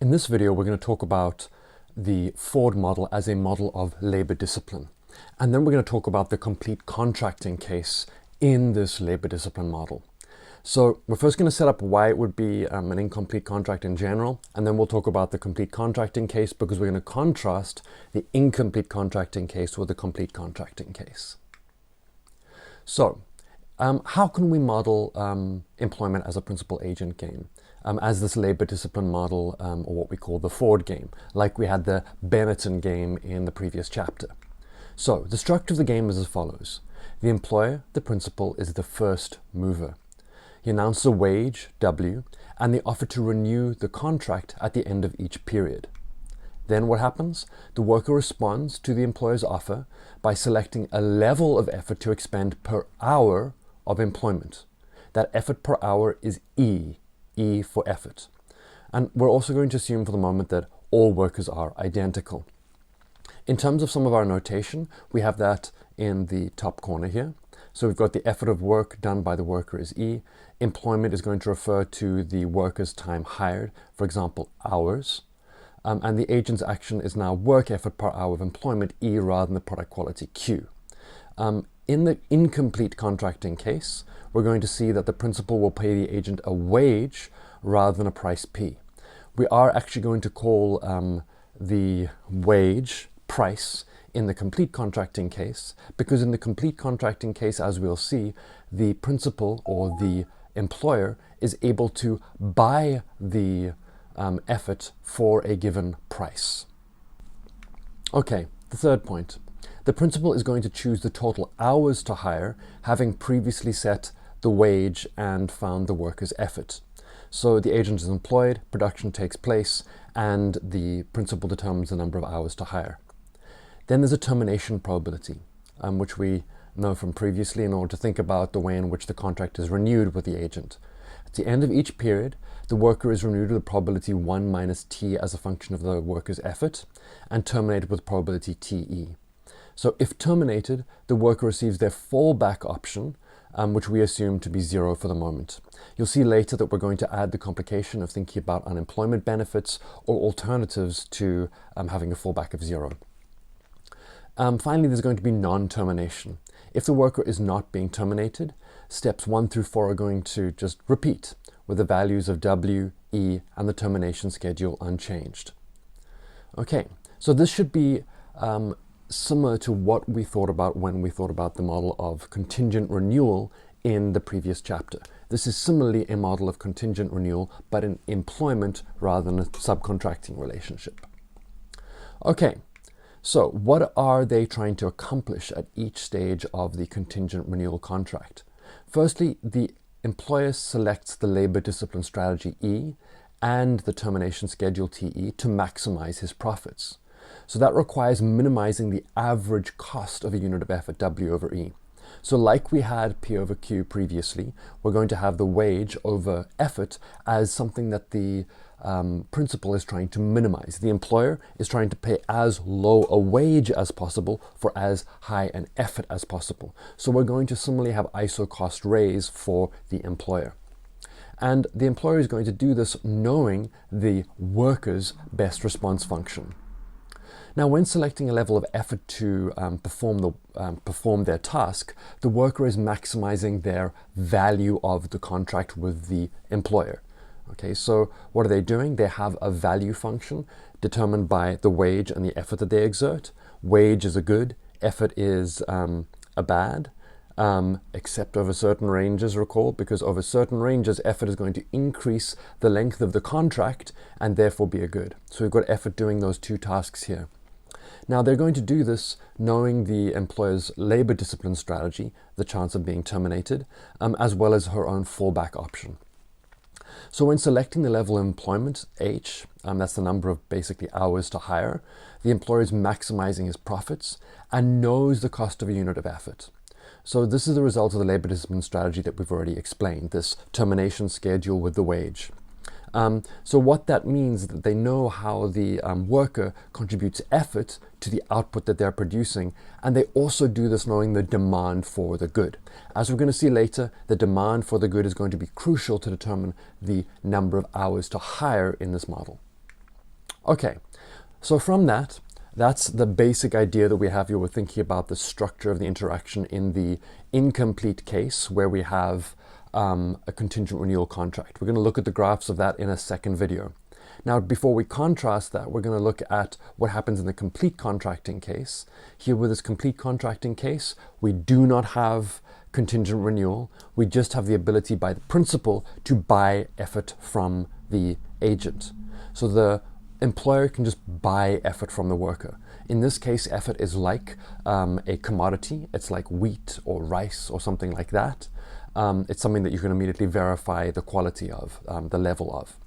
In this video, we're going to talk about the Ford model as a model of labor discipline. And then we're going to talk about the complete contracting case in this labor discipline model. So we're first going to set up why it would be an incomplete contract in general, and then we'll talk about the complete contracting case because we're going to contrast the incomplete contracting case with the complete contracting case. So how can we model employment as a principal-agent game? As this labor discipline model, or what we call the Ford game, like we had the Benetton game in the previous chapter. So the structure of the game is as follows. The employer, the principal, is the first mover. He announces a wage, W, and the offer to renew the contract at the end of each period. Then what happens? The worker responds to the employer's offer by selecting a level of effort to expend per hour of employment. That effort per hour is E for effort. And we're also going to assume for the moment that all workers are identical. In terms of some of our notation, we have that in the top corner here. So we've got the effort of work done by the worker is E. Employment is going to refer to the worker's time hired, for example, hours. And the agent's action is now work effort per hour of employment, E, rather than the product quality, Q. In the incomplete contracting case, we're going to see that the principal will pay the agent a wage rather than a price P. We are actually going to call the wage price in the complete contracting case, because in the complete contracting case, as we'll see, the principal or the employer is able to buy the effort for a given price. Okay, the third point. The principal is going to choose the total hours to hire, having previously set the wage and found the worker's effort. So the agent is employed, production takes place, and the principal determines the number of hours to hire. Then there's a termination probability, which we know from previously in order to think about the way in which the contract is renewed with the agent. At the end of each period, the worker is renewed with the probability 1 minus T as a function of the worker's effort, and terminated with probability TE. So if terminated, the worker receives their fallback option, which we assume to be 0 for the moment. You'll see later that we're going to add the complication of thinking about unemployment benefits or alternatives to having a fallback of 0. Finally, there's going to be non-termination. If the worker is not being terminated, steps 1 through 4 are going to just repeat with the values of W, E, and the termination schedule unchanged. Okay, so this should be similar to what we thought about when we thought about the model of contingent renewal in the previous chapter. This is similarly a model of contingent renewal, but in employment rather than a subcontracting relationship. Okay, so what are they trying to accomplish at each stage of the contingent renewal contract? Firstly, the employer selects the labor discipline strategy E and the termination schedule TE to maximize his profits. So that requires minimizing the average cost of a unit of effort, W over E. So like we had P over Q previously, we're going to have the wage over effort as something that the principal is trying to minimize. The employer is trying to pay as low a wage as possible for as high an effort as possible. So we're going to similarly have ISO cost raise for the employer. And the employer is going to do this knowing the worker's best response function. Now, when selecting a level of effort to perform their task, the worker is maximizing their value of the contract with the employer. Okay, so what are they doing? They have a value function determined by the wage and the effort that they exert. Wage is a good, effort is a bad, except over certain ranges, recall, because over certain ranges, effort is going to increase the length of the contract and therefore be a good. So we've got effort doing those two tasks here. Now, they're going to do this knowing the employer's labor discipline strategy, the chance of being terminated, as well as her own fallback option. So when selecting the level of employment, H, that's the number of basically hours to hire, the employer is maximizing his profits and knows the cost of a unit of effort. So this is the result of the labor discipline strategy that we've already explained, this termination schedule with the wage. So what that means is that they know how the worker contributes effort to the output that they're producing, and they also do this knowing the demand for the good. As we're going to see later, the demand for the good is going to be crucial to determine the number of hours to hire in this model. Okay, so from that, that's the basic idea that we have here. We're thinking about the structure of the interaction in the incomplete case where we have a contingent renewal contract. We're going to look at the graphs of that in a second video. Now, before we contrast that, we're going to look at what happens in the complete contracting case. Here with this complete contracting case, we do not have contingent renewal. We just have the ability by the principal to buy effort from the agent. So the employer can just buy effort from the worker. In this case, effort is like a commodity. It's like wheat or rice or something like that. It's something that you can immediately verify the quality of, the level of.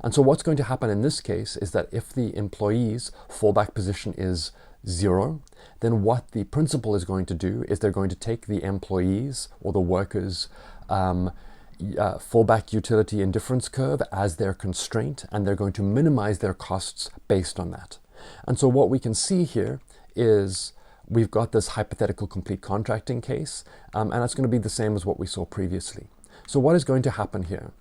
And so what's going to happen in this case is that if the employee's fallback position is 0, then what the principal is going to do is they're going to take the employees or the workers' fallback utility indifference curve as their constraint, and they're going to minimize their costs based on that. And so what we can see here is we've got this hypothetical complete contracting case, and it's going to be the same as what we saw previously. So what is going to happen here?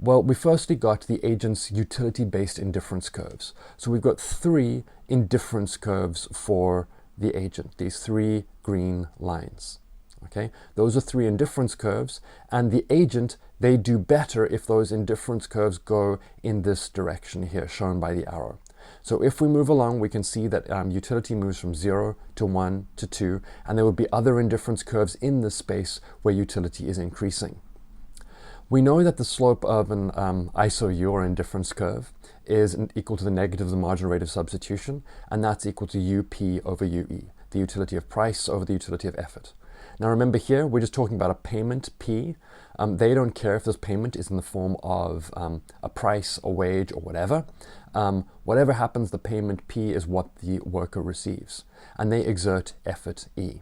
Well, we firstly got the agent's utility-based indifference curves. So we've got 3 indifference curves for the agent, these 3 green lines. Okay, those are 3 indifference curves, and the agent, they do better if those indifference curves go in this direction here, shown by the arrow. So if we move along, we can see that utility moves from 0 to 1 to 2, and there will be other indifference curves in this space where utility is increasing. We know that the slope of an ISO-U or indifference curve is equal to the negative of the marginal rate of substitution, and that's equal to UP over UE, the utility of price over the utility of effort. Now remember here, we're just talking about a payment P. They don't care if this payment is in the form of a price, a wage, or whatever. Whatever happens, the payment P is what the worker receives, and they exert effort E.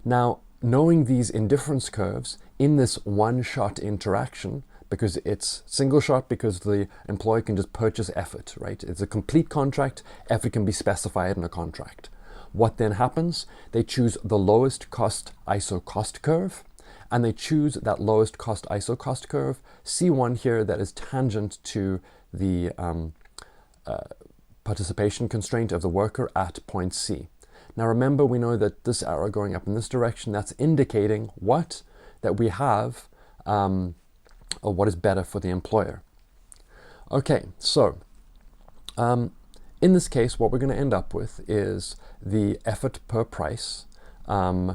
Now, knowing these indifference curves in this one-shot interaction, because it's single shot because the employee can just purchase effort, right? It's a complete contract, effort can be specified in a contract. What then happens? They choose the lowest cost ISO cost curve, and they choose that lowest cost ISO cost curve, C1 here, that is tangent to the participation constraint of the worker at point C. Now remember, we know that this arrow going up in this direction, that's indicating what? That we have, or what is better for the employer. Okay, so in this case, what we're going to end up with is the effort per price, the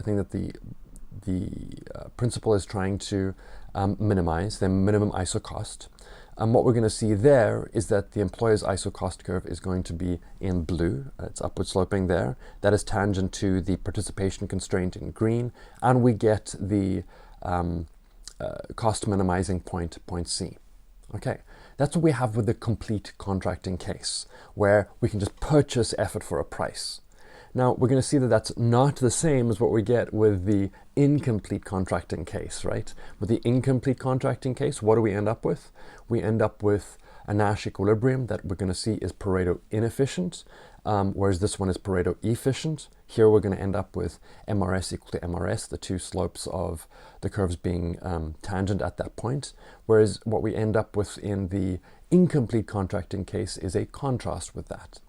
thing that the principal is trying to minimize, their minimum ISO cost. And what we're going to see there is that the employer's ISO cost curve is going to be in blue. It's upward sloping there. That is tangent to the participation constraint in green. And we get the cost minimizing point C. Okay, that's what we have with the complete contracting case, where we can just purchase effort for a price. Now, we're going to see that that's not the same as what we get with the incomplete contracting case, right? With the incomplete contracting case, what do we end up with? We end up with a Nash equilibrium that we're going to see is Pareto inefficient, whereas this one is Pareto efficient. Here we're going to end up with MRS equal to MRS, the 2 slopes of the curves being tangent at that point, whereas what we end up with in the incomplete contracting case is a contrast with that.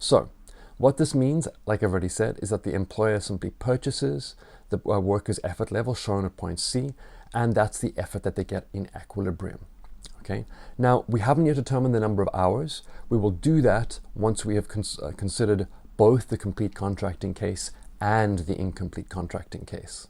So what this means, like I've already said, is that the employer simply purchases the worker's effort level shown at point C, and that's the effort that they get in equilibrium. Okay. Now, we haven't yet determined the number of hours. We will do that once we have considered both the complete contracting case and the incomplete contracting case.